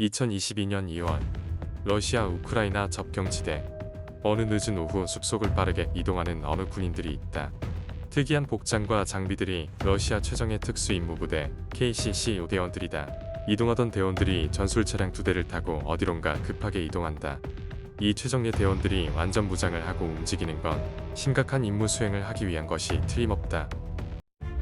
2022년 2월 러시아 우크라이나 접경지대 어느 늦은 오후 숲속을 빠르게 이동하는 어느 군인들이 있다. 특이한 복장과 장비들이 러시아 최정예 특수임무부대 KCC 대원들이다. 이동하던 대원들이 전술 차량 2대를 타고 어디론가 급하게 이동한다. 이 최정예 대원들이 완전 무장을 하고 움직이는 건 심각한 임무 수행을 하기 위한 것이 틀림없다.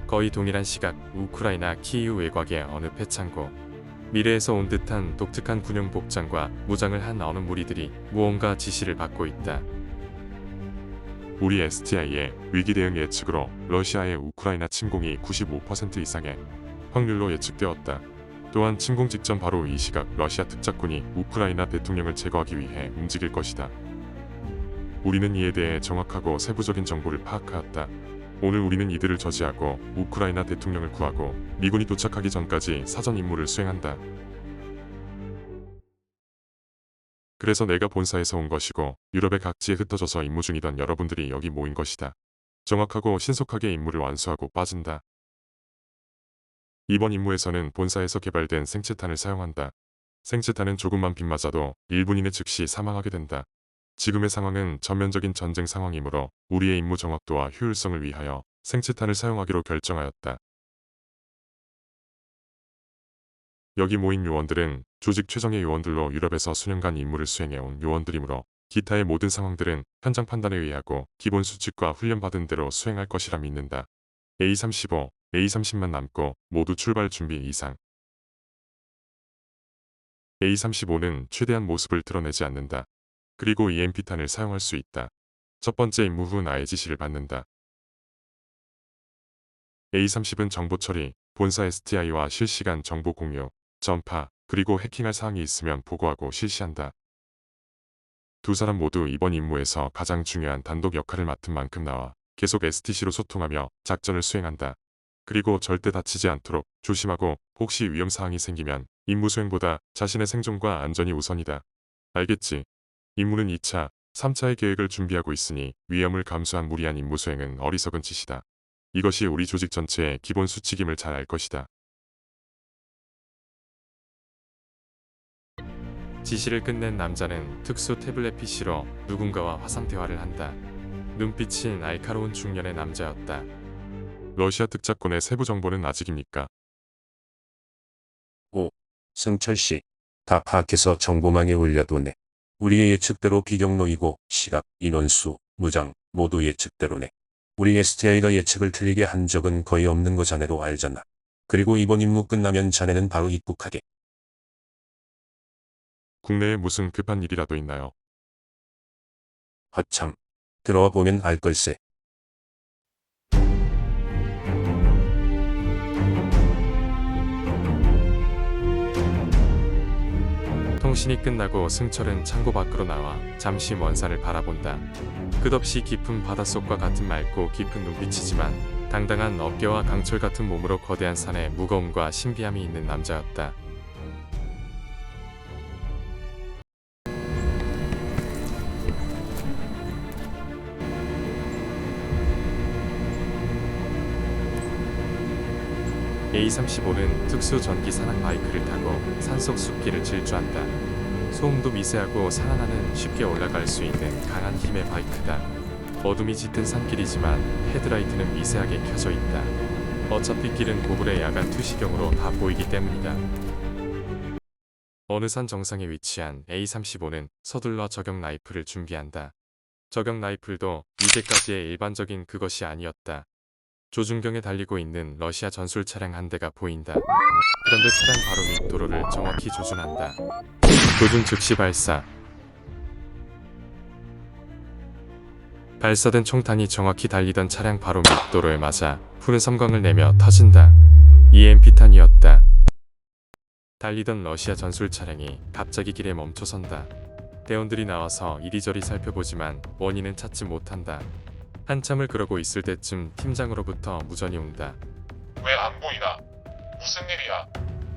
거의 동일한 시각 우크라이나 키이우 외곽의 어느 폐창고. 미래에서 온 듯한 독특한 군용 복장과 무장을 한 어느 무리들이 무언가 지시를 받고 있다. 우리 STI의 위기 대응 예측으로 러시아의 우크라이나 침공이 95% 이상의 확률로 예측되었다. 또한 침공 직전 바로 이 시각 러시아 특작군이 우크라이나 대통령을 제거하기 위해 움직일 것이다. 우리는 이에 대해 정확하고 세부적인 정보를 파악하였다. 오늘 우리는 이들을 저지하고 우크라이나 대통령을 구하고 미군이 도착하기 전까지 사전 임무를 수행한다. 그래서 내가 본사에서 온 것이고 유럽의 각지에 흩어져서 임무 중이던 여러분들이 여기 모인 것이다. 정확하고 신속하게 임무를 완수하고 빠진다. 이번 임무에서는 본사에서 개발된 생체탄을 사용한다. 생체탄은 조금만 빗맞아도 1분 이내 즉시 사망하게 된다. 지금의 상황은 전면적인 전쟁 상황이므로 우리의 임무 정확도와 효율성을 위하여 생체탄을 사용하기로 결정하였다. 여기 모인 요원들은 조직 최정예 요원들로 유럽에서 수년간 임무를 수행해온 요원들이므로 기타의 모든 상황들은 현장 판단에 의하고 기본 수칙과 훈련받은 대로 수행할 것이라 믿는다. A35, A30만 남고 모두 출발 준비 이상. A35는 최대한 모습을 드러내지 않는다. 그리고 EMP탄을 사용할 수 있다. 첫 번째 임무 후 나의 지시를 받는다. A30은 정보 처리, 본사 STI와 실시간 정보 공유, 전파, 그리고 해킹할 사항이 있으면 보고하고 실시한다. 두 사람 모두 이번 임무에서 가장 중요한 단독 역할을 맡은 만큼 나와 계속 STC로 소통하며 작전을 수행한다. 그리고 절대 다치지 않도록 조심하고 혹시 위험사항이 생기면 임무 수행보다 자신의 생존과 안전이 우선이다. 알겠지? 임무는 2차, 3차의 계획을 준비하고 있으니 위험을 감수한 무리한 임무 수행은 어리석은 짓이다. 이것이 우리 조직 전체의 기본 수칙임을 잘 알 것이다. 지시를 끝낸 남자는 특수 태블릿 PC로 누군가와 화상 대화를 한다. 눈빛은 날카로운 중년의 남자였다. 러시아 특작권의 세부 정보는 아직입니까? 승철씨, 다 파악해서 정보망에 올려두네. 우리의 예측대로 비경로이고 시각, 인원수, 무장 모두 예측대로네. 우리 STI가 예측을 틀리게 한 적은 거의 없는 거 자네도 알잖아. 그리고 이번 임무 끝나면 자네는 바로 입국하게. 국내에 무슨 급한 일이라도 있나요? 허참. 들어와 보면 알 걸세. 통신이 끝나고 승철은 창고 밖으로 나와 잠시 먼 산을 바라본다. 끝없이 깊은 바닷속과 같은 맑고 깊은 눈빛이지만 당당한 어깨와 강철 같은 몸으로 거대한 산에 무거움과 신비함이 있는 남자였다. A35는 특수 전기 산악 바이크를 타고 산속 숲길을 질주한다. 소음도 미세하고 산하나는 쉽게 올라갈 수 있는 강한 힘의 바이크다. 어둠이 짙은 산길이지만 헤드라이트는 미세하게 켜져 있다. 어차피 길은 고불의 야간 투시경으로 다 보이기 때문이다. 어느 산 정상에 위치한 A35는 서둘러 저격 라이플을 준비한다. 저격 라이플도 이제까지의 일반적인 그것이 아니었다. 조준경에 달리고 있는 러시아 전술 차량 한 대가 보인다. 그런데 차량 바로 밑 도로를 정확히 조준한다. 조준 즉시 발사. 발사된 총탄이 정확히 달리던 차량 바로 밑 도로에 맞아 푸른 섬광을 내며 터진다. EMP탄이었다. 달리던 러시아 전술 차량이 갑자기 길에 멈춰선다. 대원들이 나와서 이리저리 살펴보지만 원인은 찾지 못한다. 한참을 그러고 있을 때쯤 팀장으로부터 무전이 온다. 왜 안 보이나? 무슨 일이야?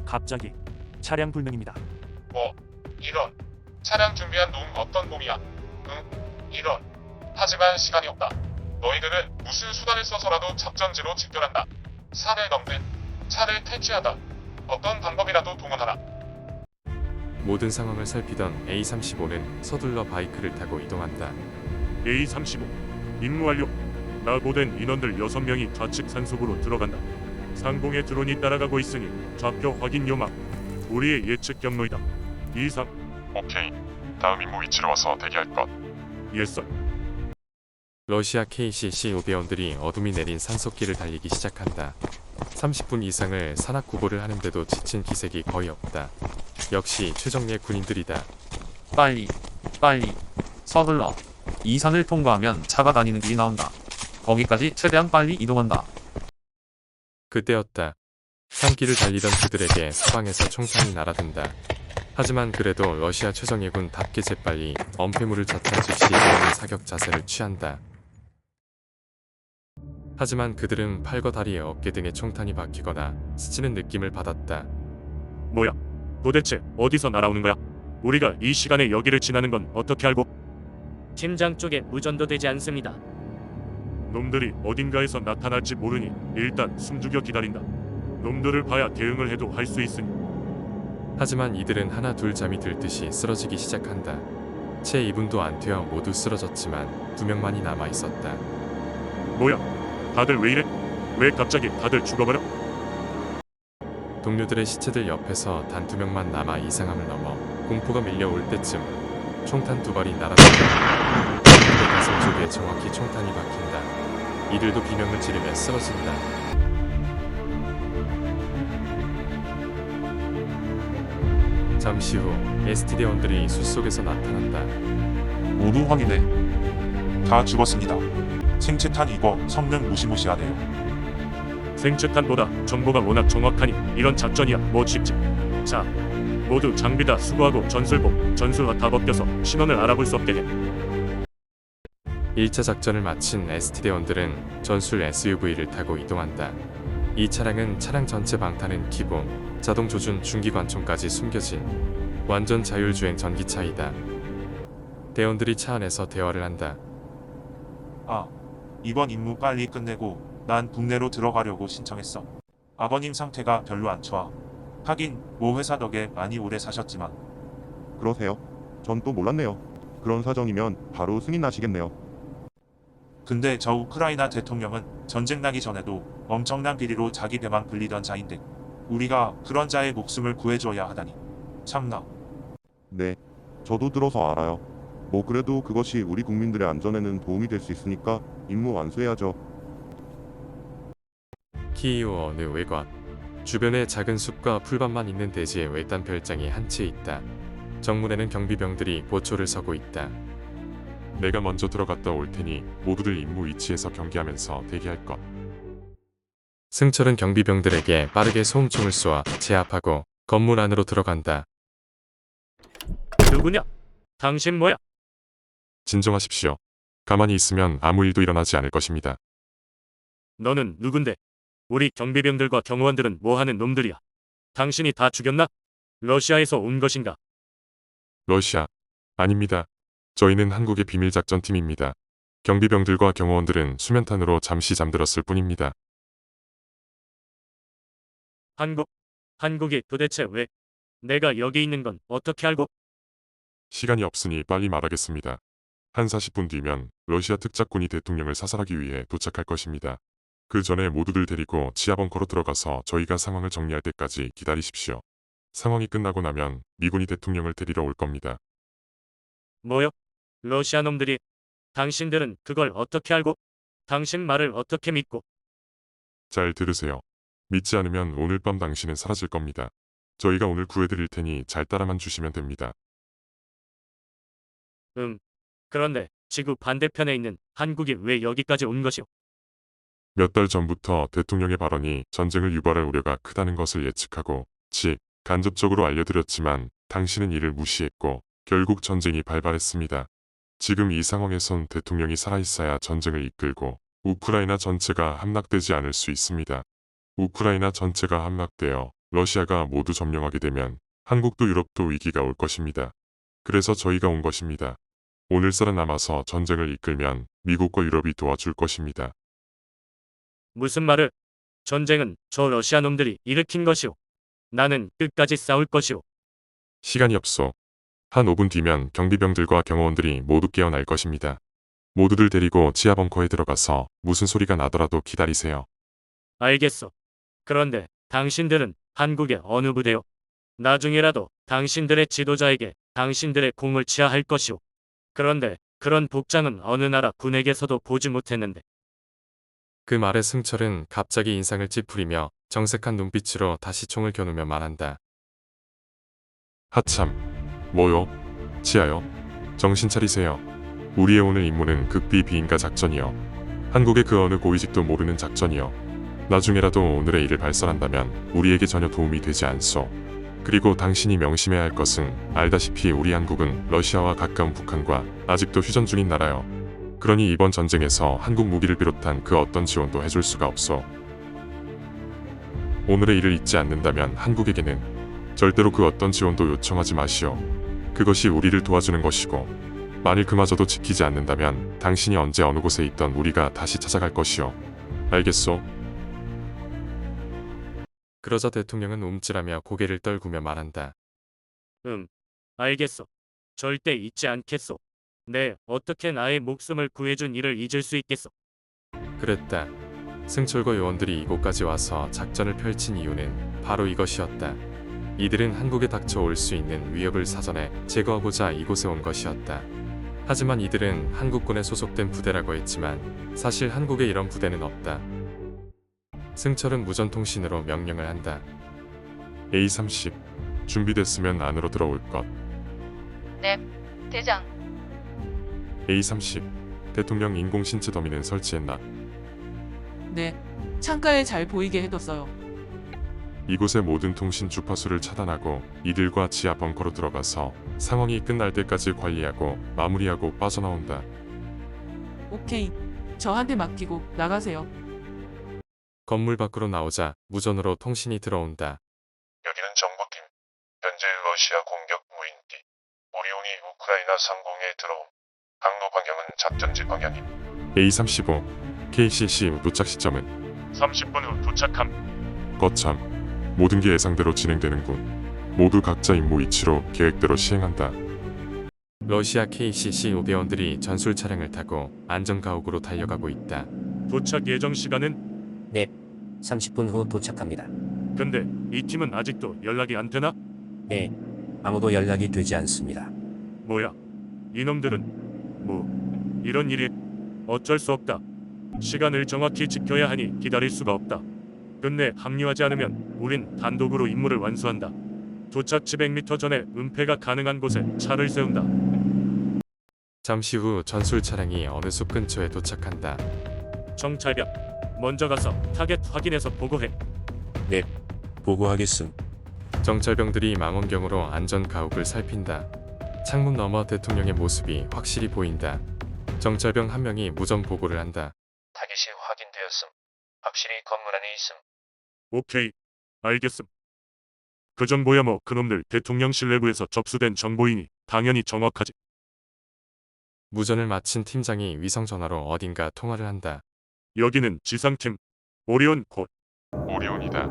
갑자기 차량 불능입니다. 뭐? 이런. 차량 준비한 놈 어떤 놈이야? 응? 이런. 하지만 시간이 없다. 너희들은 무슨 수단을 써서라도 작전지로 집결한다. 산을 넘든 차를 탈취하다. 어떤 방법이라도 동원하라. 모든 상황을 살피던 A-35는 서둘러 바이크를 타고 이동한다. A-35 임무 완료. 낙오된 인원들 6명이 좌측 산속으로 들어간다. 상공의 드론이 따라가고 있으니 좌표 확인 요망. 우리의 예측 경로이다. 이상. 오케이. 다음 임무 위치로 와서 대기할 것. 예썰. 러시아 KCC 오대원들이 어둠이 내린 산속길을 달리기 시작한다. 30분 이상을 산악구보를 하는데도 지친 기색이 거의 없다. 역시 최정예 군인들이다. 빨리 서둘러. 이 산을 통과하면 차가 다니는 길이 나온다. 거기까지 최대한 빨리 이동한다. 그때였다. 산길을 달리던 그들에게 서방에서 총탄이 날아든다. 하지만 그래도 러시아 최정예군답게 재빨리 엄폐물을 젓한 즉시 대응의 사격 자세를 취한다. 하지만 그들은 팔과 다리에 어깨 등에 총탄이 박히거나 스치는 느낌을 받았다. 뭐야? 도대체 어디서 날아오는 거야? 우리가 이 시간에 여기를 지나는 건 어떻게 알고? 팀장 쪽에 무전도 되지 않습니다. 놈들이 어딘가에서 나타날지 모르니 일단 숨죽여 기다린다. 놈들을 봐야 대응을 해도 할 수 있으니. 하지만 이들은 하나 둘 잠이 들 듯이 쓰러지기 시작한다. 채 2분도 안 되어 모두 쓰러졌지만 2명만이 남아 있었다. 뭐야? 다들 왜 이래? 왜 갑자기 다들 죽어버려? 동료들의 시체들 옆에서 단 2명만 남아 이상함을 넘어 공포가 밀려올 때쯤 총탄 2발이 날아든다. 그의 가슴 쪽에 정확히 총탄이 박힌다. 이들도 비명을 지르며 쓰러진다. 잠시 후 ST대원들이 숲속에서 나타난다. 모두 확인해. 다 죽었습니다. 생체탄 이거 성능 무시무시하네요. 생체탄보다 정보가 워낙 정확하니 이런 작전이야 뭐 쉽지. 자, 모두 장비 다 수거하고 전술복, 전술화 다 벗겨서 신원을 알아볼 수 없게 해. 1차 작전을 마친 ST대원들은 전술 SUV를 타고 이동한다. 이 차량은 차량 전체 방탄은 기본, 자동 조준 중기관총까지 숨겨진 완전 자율주행 전기차이다. 대원들이 차 안에서 대화를 한다. 아, 이번 임무 빨리 끝내고 난 국내로 들어가려고 신청했어. 아버님 상태가 별로 안 좋아. 하긴 모 회사 덕에 많이 오래 사셨지만. 그러세요? 전 또 몰랐네요. 그런 사정이면 바로 승인하시겠네요. 근데 저 우크라이나 대통령은 전쟁 나기 전에도 엄청난 비리로 자기 배만 불리던 자인데 우리가 그런 자의 목숨을 구해줘야 하다니. 참나. 네, 저도 들어서 알아요. 뭐 그래도 그것이 우리 국민들의 안전에는 도움이 될 수 있으니까 임무 완수해야죠. 키이우 어느 외곽. 주변에 작은 숲과 풀밭만 있는 대지에 외딴 별장이 한 채 있다. 정문에는 경비병들이 보초를 서고 있다. 내가 먼저 들어갔다 올 테니 모두들 임무 위치에서 경계하면서 대기할 것. 승철은 경비병들에게 빠르게 소음총을 쏘아 제압하고 건물 안으로 들어간다. 누구냐? 당신 뭐야? 진정하십시오. 가만히 있으면 아무 일도 일어나지 않을 것입니다. 너는 누군데? 우리 경비병들과 경호원들은 뭐하는 놈들이야? 당신이 다 죽였나? 러시아에서 온 것인가? 러시아. 아닙니다. 저희는 한국의 비밀작전팀입니다. 경비병들과 경호원들은 수면탄으로 잠시 잠들었을 뿐입니다. 한국이 도대체 왜? 내가 여기 있는 건 어떻게 알고? 시간이 없으니 빨리 말하겠습니다. 한 40분 뒤면 러시아 특작군이 대통령을 사살하기 위해 도착할 것입니다. 그 전에 모두들 데리고 지하 벙커로 들어가서 저희가 상황을 정리할 때까지 기다리십시오. 상황이 끝나고 나면 미군이 대통령을 데리러 올 겁니다. 뭐요? 러시아 놈들이? 당신들은 그걸 어떻게 알고? 당신 말을 어떻게 믿고? 잘 들으세요. 믿지 않으면 오늘 밤 당신은 사라질 겁니다. 저희가 오늘 구해드릴 테니 잘 따라만 주시면 됩니다. 그런데 지구 반대편에 있는 한국이 왜 여기까지 온 것이오? 몇 달 전부터 대통령의 발언이 전쟁을 유발할 우려가 크다는 것을 예측하고 간접적으로 알려드렸지만 당신은 이를 무시했고 결국 전쟁이 발발했습니다. 지금 이 상황에선 대통령이 살아있어야 전쟁을 이끌고 우크라이나 전체가 함락되지 않을 수 있습니다. 우크라이나 전체가 함락되어 러시아가 모두 점령하게 되면 한국도 유럽도 위기가 올 것입니다. 그래서 저희가 온 것입니다. 오늘 살아남아서 전쟁을 이끌면 미국과 유럽이 도와줄 것입니다. 무슨 말을? 전쟁은 저 러시아 놈들이 일으킨 것이오. 나는 끝까지 싸울 것이오. 시간이 없소. 한 5분 뒤면 경비병들과 경호원들이 모두 깨어날 것입니다. 모두들 데리고 지하 벙커에 들어가서 무슨 소리가 나더라도 기다리세요. 알겠어. 그런데 당신들은 한국의 어느 부대요? 나중에라도 당신들의 지도자에게 당신들의 공을 치하할 것이오. 그런데 그런 복장은 어느 나라 군에게서도 보지 못했는데. 그 말에 승철은 갑자기 인상을 찌푸리며 정색한 눈빛으로 다시 총을 겨누며 말한다. 하참. 뭐요? 지하요? 정신 차리세요. 우리의 오늘 임무는 극비 비인가 작전이요. 한국의 그 어느 고위직도 모르는 작전이요. 나중에라도 오늘의 일을 발설한다면 우리에게 전혀 도움이 되지 않소. 그리고 당신이 명심해야 할 것은 알다시피 우리 한국은 러시아와 가까운 북한과 아직도 휴전 중인 나라요. 그러니 이번 전쟁에서 한국 무기를 비롯한 그 어떤 지원도 해줄 수가 없소. 오늘의 일을 잊지 않는다면 한국에게는 절대로 그 어떤 지원도 요청하지 마시오. 그것이 우리를 도와주는 것이고 만일 그마저도 지키지 않는다면 당신이 언제 어느 곳에 있던 우리가 다시 찾아갈 것이오. 알겠소? 그러자 대통령은 움찔하며 고개를 떨구며 말한다. 알겠어. 절대 잊지 않겠소. 네, 어떻게 나의 목숨을 구해준 일을 잊을 수 있겠소. 그랬다. 승철과 요원들이 이곳까지 와서 작전을 펼친 이유는 바로 이것이었다. 이들은 한국에 닥쳐올 수 있는 위협을 사전에 제거하고자 이곳에 온 것이었다. 하지만 이들은 한국군에 소속된 부대라고 했지만 사실 한국에 이런 부대는 없다. 승철은 무전통신으로 명령을 한다. A30. 준비됐으면 안으로 들어올 것. 네, 대장. A30. 대통령 인공신체 더미는 설치했나? 네, 창가에 잘 보이게 해뒀어요. 이곳의 모든 통신 주파수를 차단하고 이들과 지하 벙커로 들어가서 상황이 끝날 때까지 관리하고 마무리하고 빠져나온다. 오케이. 저한테 맡기고 나가세요. 건물 밖으로 나오자 무전으로 통신이 들어온다. 여기는 정보팀. 현재 러시아 공격 무인기 오리온이 우크라이나 상공에 들어옴. 항로 방향은 작전지 방향임. A35. KCC 도착 시점은 30분 후 도착함. 거참. 모든 게 예상대로 진행되는군. 모두 각자 임무 위치로 계획대로 시행한다. 러시아 KCC 5대원들이 전술 차량을 타고 안전가옥으로 달려가고 있다. 도착 예정 시간은? 30분 후 도착합니다. 근데 이 팀은 아직도 연락이 안 되나? 네, 아무도 연락이 되지 않습니다. 뭐야? 이놈들은 뭐 이런 일이 어쩔 수 없다. 시간을 정확히 지켜야 하니 기다릴 수가 없다. 끝내 합류하지 않으면 우린 단독으로 임무를 완수한다. 도착 700m 전에 은폐가 가능한 곳에 차를 세운다. 잠시 후 전술 차량이 어느 숲 근처에 도착한다. 정찰병, 먼저 가서 타겟 확인해서 보고해. 보고하겠음. 정찰병들이 망원경으로 안전가옥을 살핀다. 창문 너머 대통령의 모습이 확실히 보인다. 정찰병 한 명이 무전 보고를 한다. 타겟이 확인되었음. 확실히 건물 안에 있음. 오케이, 알겠음. 그 정보야 뭐 그놈들 대통령실 내부에서 접수된 정보이니 당연히 정확하지. 무전을 마친 팀장이 위성전화로 어딘가 통화를 한다. 여기는 지상팀 오리온 곧. 오리온이다.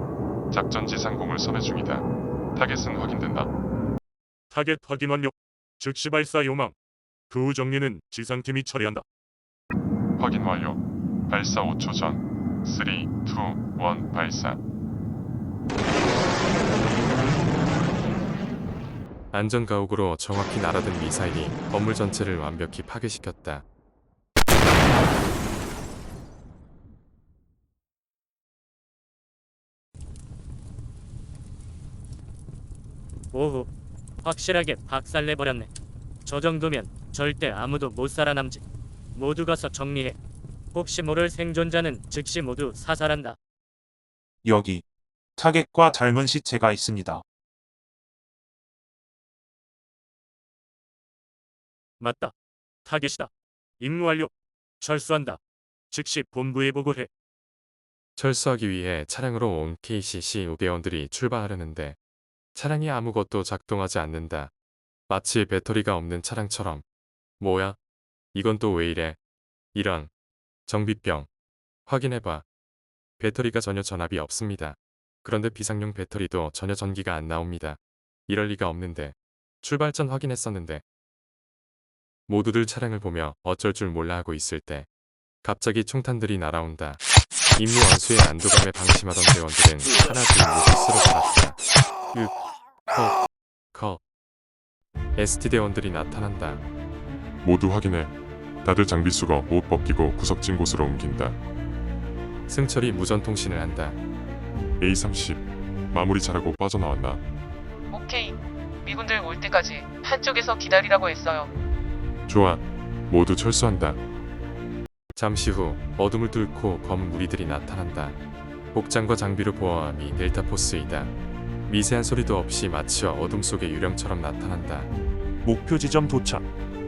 작전지 상공을 선회 중이다. 타겟은 확인된다. 타겟 확인 완료. 즉시 발사 요망. 그 후 정리는 지상팀이 처리한다. 확인 완료. 발사 5초 전. 3, 2, 1 발사. 안전가옥으로 정확히 날아든 미사일이 건물 전체를 완벽히 파괴시켰다. 오호, 확실하게 박살내버렸네. 저 정도면 절대 아무도 못 살아남지. 모두 가서 정리해. 혹시 모를 생존자는 즉시 모두 사살한다. 여기 타겟과 닮은 시체가 있습니다. 맞다. 타겟이다. 임무 완료. 철수한다. 즉시 본부에 보고해. 철수하기 위해 차량으로 온 KCC 5대원들이 출발하려는데 차량이 아무것도 작동하지 않는다. 마치 배터리가 없는 차량처럼. 뭐야? 이건 또 왜 이래? 이런. 정비병. 확인해봐. 배터리가 전혀 전압이 없습니다. 그런데 비상용 배터리도 전혀 전기가 안 나옵니다. 이럴 리가 없는데. 출발 전 확인했었는데. 모두들 차량을 보며 어쩔 줄 몰라 하고 있을 때 갑자기 총탄들이 날아온다. 임무 완수의 안도감에 방심하던 대원들은 하나 둘 모두 쓰러져갔다. ST 대원들이 나타난다. 모두 확인해. 다들 장비 수거, 옷 벗기고 구석진 곳으로 옮긴다. 승철이 무전통신을 한다. A30 마무리 잘하고 빠져나왔나? 오케이. 미군들 올 때까지 한쪽에서 기다리라고 했어요. 좋아. 모두 철수한다. 잠시 후 어둠을 뚫고 검은 무리들이 나타난다. 복장과 장비로 보아함이 델타포스이다. 미세한 소리도 없이 마치 어둠 속의 유령처럼 나타난다. 목표 지점 도착.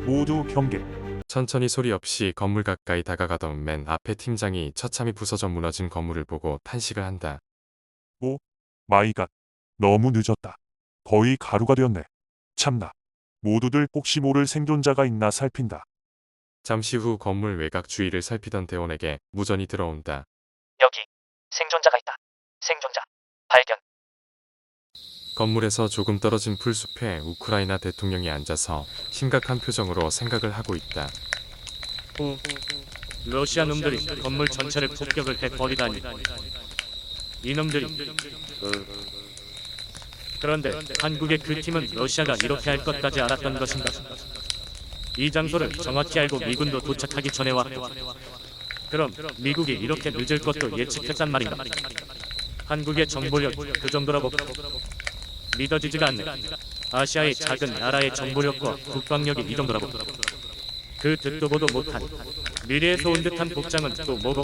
모두 경계. 천천히 소리 없이 건물 가까이 다가가던 맨 앞에 팀장이 처참히 부서져 무너진 건물을 보고 탄식을 한다. 마이갓. 너무 늦었다. 거의 가루가 되었네. 참나. 모두들 혹시 모를 생존자가 있나 살핀다. 잠시 후 건물 외곽 주위를 살피던 대원에게 무전이 들어온다. 여기 생존자가 있다. 생존자 발견. 건물에서 조금 떨어진 풀숲에 우크라이나 대통령이 앉아서 심각한 표정으로 생각을 하고 있다. 러시아 놈들이 건물 전체를 폭격을 해버리다니. 이놈들이. 그런데 한국의 그 팀은 러시아가 이렇게 할 것까지 알았던 것인가? 이 장소를 정확히 알고 미군도 도착하기 전에 왔고, 그럼 미국이 이렇게 늦을 것도 예측했단 말인가? 한국의 정보력 그 정도라고 믿어지지가 않네. 아시아의 작은 나라의 정보력과 국방력이 이 정도라고. 그 듣도 보도 못한 미래에서 온 듯한 복장은 또 뭐고?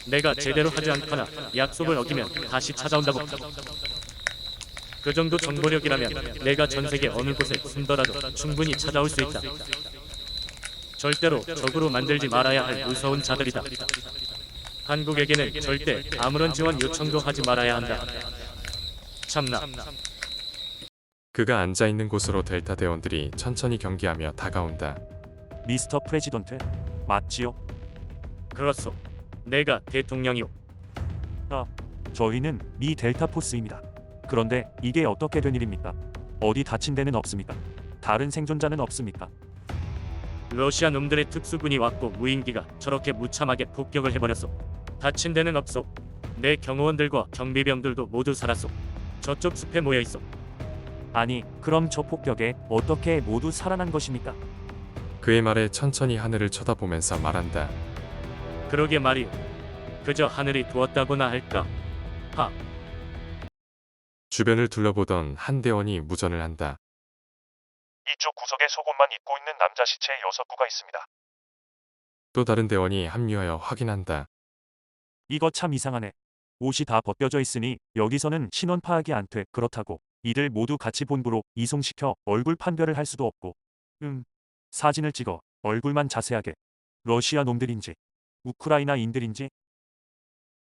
내가 제대로 하지 않거나 약속을 어기면 다시 찾아온다고. 그 정도 정보력이라면 내가 전 세계 어느 곳에 숨더라도 충분히 찾아올 수 있다. 절대로 적으로 만들지 말아야 할 무서운 자들이다. 한국에게는 절대 아무런 지원 요청도 하지 말아야 한다. 참나. 그가 앉아있는 곳으로 델타 대원들이 천천히 경기하며 다가온다. 미스터 프레지던트. 맞지요? 그렇소. 내가 대통령이오. 저희는 미 델타 포스입니다. 그런데 이게 어떻게 된 일입니까? 어디 다친 데는 없습니까? 다른 생존자는 없습니까? 러시아 놈들의 특수군이 왔고 무인기가 저렇게 무참하게 폭격을 해버렸소. 다친 데는 없소. 내 경호원들과 경비병들도 모두 살았소. 저쪽 숲에 모여있어. 아니, 그럼 저 폭격에 어떻게 모두 살아난 것입니까? 그의 말에 천천히 하늘을 쳐다보면서 말한다. 그러게 말이오. 그저 하늘이 두었다고나 할까. 주변을 둘러보던 한 대원이 무전을 한다. 이쪽 구석에 속옷만 입고 있는 남자 시체 6구가 있습니다. 또 다른 대원이 합류하여 확인한다. 이거 참 이상하네. 옷이 다 벗겨져 있으니 여기서는 신원 파악이 안 돼. 그렇다고 이들 모두 같이 본부로 이송시켜 얼굴 판별을 할 수도 없고. 사진을 찍어 얼굴만 자세하게. 러시아 놈들인지 우크라이나인들인지.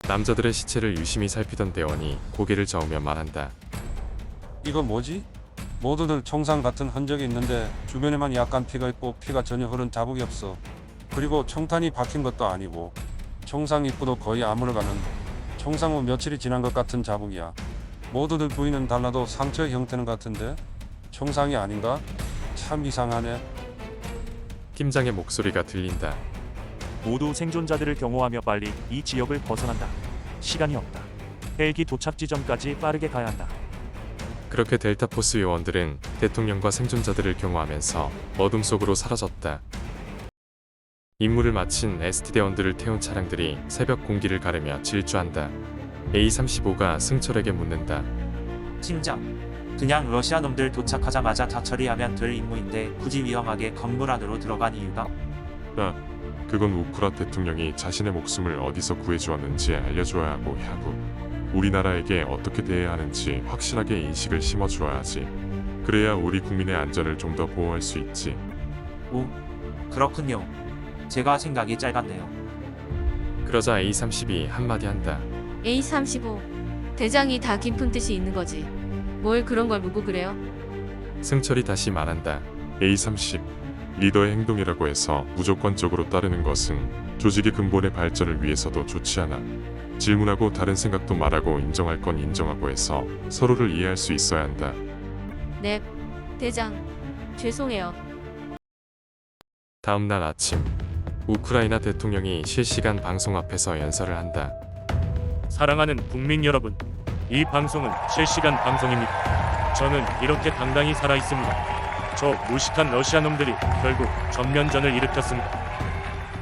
남자들의 시체를 유심히 살피던 대원이 고개를 저으며 말한다. 이거 뭐지? 모두들 총상 같은 흔적이 있는데 주변에만 약간 피가 있고 피가 전혀 흐른 자국이 없어. 그리고 총탄이 박힌 것도 아니고 총상 입구도 거의 아물어가는 총상 후 며칠이 지난 것 같은 자국이야. 모두들 부위는 달라도 상처의 형태는 같은데 총상이 아닌가? 참 이상하네. 팀장의 목소리가 들린다. 모두 생존자들을 경호하며 빨리 이 지역을 벗어난다. 시간이 없다. 헬기 도착 지점까지 빠르게 가야 한다. 그렇게 델타포스 요원들은 대통령과 생존자들을 경호하면서 어둠 속으로 사라졌다. 임무를 마친 ST 대원들을 태운 차량들이 새벽 공기를 가르며 질주한다. A35가 승철에게 묻는다. 팀장, 그냥 러시아 놈들 도착하자마자 다 처리하면 될 임무인데 굳이 위험하게 건물 안으로 들어간 이유가? 그건 우크라 대통령이 자신의 목숨을 어디서 구해주었는지 알려줘야 하고 향후 우리나라에게 어떻게 대해야 하는지 확실하게 인식을 심어주어야지. 그래야 우리 국민의 안전을 좀 더 보호할 수 있지. 오, 그렇군요. 제가 생각이 짧았네요. 그러자 A32 한마디 한다. A35. 대장이 다 깊은 뜻이 있는 거지. 뭘 그런 걸 묻고 그래요? 승철이 다시 말한다. A30 리더의 행동이라고 해서 무조건적으로 따르는 것은 조직의 근본의 발전을 위해서도 좋지 않아. 질문하고 다른 생각도 말하고 인정할 건 인정하고 해서 서로를 이해할 수 있어야 한다. 네. 대장, 죄송해요. 다음 날 아침 우크라이나 대통령이 실시간 방송 앞에서 연설을 한다. 사랑하는 국민 여러분, 이 방송은 실시간 방송입니다. 저는 이렇게 당당히 살아 있습니다. 저 무식한 러시아 놈들이 결국 전면전을 일으켰습니다.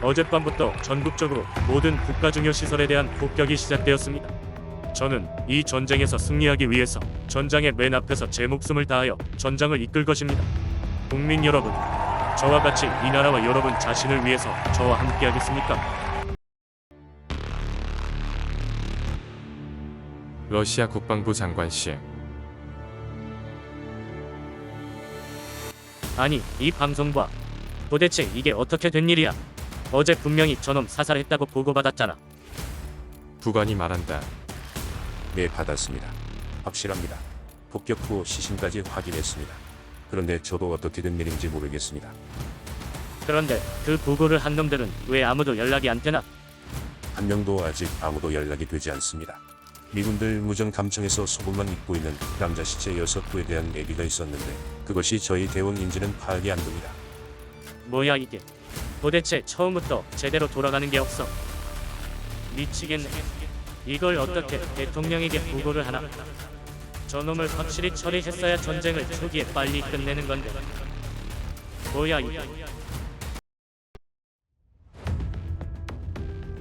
어젯밤부터 전국적으로 모든 국가 중요 시설에 대한 폭격이 시작되었습니다. 저는 이 전쟁에서 승리하기 위해서 전장의 맨 앞에서 제 목숨을 다하여 전장을 이끌 것입니다. 국민 여러분, 저와 같이 이 나라와 여러분 자신을 위해서 저와 함께 하겠습니까? 러시아 국방부 장관실. 아니, 이 방송 봐. 도대체 이게 어떻게 된 일이야? 어제 분명히 저놈 사살했다고 보고받았잖아. 부관이 말한다. 네, 받았습니다. 확실합니다. 폭격 후 시신까지 확인했습니다. 그런데 저도 어떻게 된 일인지 모르겠습니다. 그런데 그 보고를 한 놈들은 왜 아무도 연락이 안 되나? 한 명도 아직 아무도 연락이 되지 않습니다. 미군들 무전 감청에서 소문만 입고 있는 남자 시체 6구에 대한 얘기가 있었는데 그것이 저희 대원인지는 파악이 안 됩니다. 뭐야 이게? 도대체 처음부터 제대로 돌아가는 게 없어. 미치겠네. 이걸 어떻게 대통령에게 보고를 하나? 저놈을 확실히 처리했어야 전쟁을 초기에 빨리 끝내는 건데. 뭐야 이게?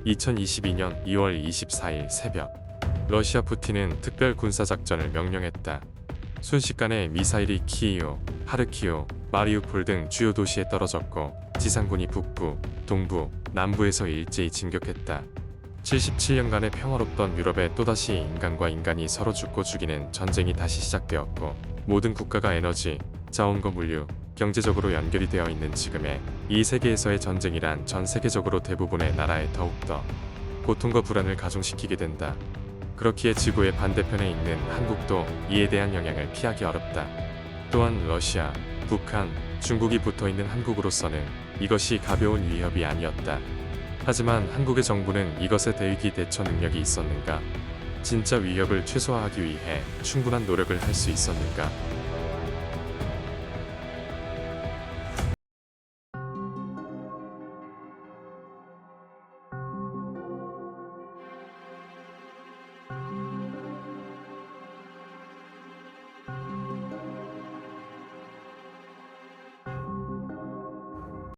2022년 2월 24일 새벽 러시아 푸틴은 특별 군사작전을 명령했다. 순식간에 미사일이 키이우, 하르키우, 마리우폴 등 주요 도시에 떨어졌고 지상군이 북부, 동부, 남부에서 일제히 진격했다. 77년간의 평화롭던 유럽에 또다시 인간과 인간이 서로 죽고 죽이는 전쟁이 다시 시작되었고 모든 국가가 에너지, 자원과 물류, 경제적으로 연결이 되어 있는 지금의 이 세계에서의 전쟁이란 전 세계적으로 대부분의 나라에 더욱더 고통과 불안을 가중시키게 된다. 그렇기에 지구의 반대편에 있는 한국도 이에 대한 영향을 피하기 어렵다. 또한 러시아, 북한, 중국이 붙어있는 한국으로서는 이것이 가벼운 위협이 아니었다. 하지만 한국의 정부는 이것에 대응기 대처 능력이 있었는가? 진짜 위협을 최소화하기 위해 충분한 노력을 할 수 있었는가?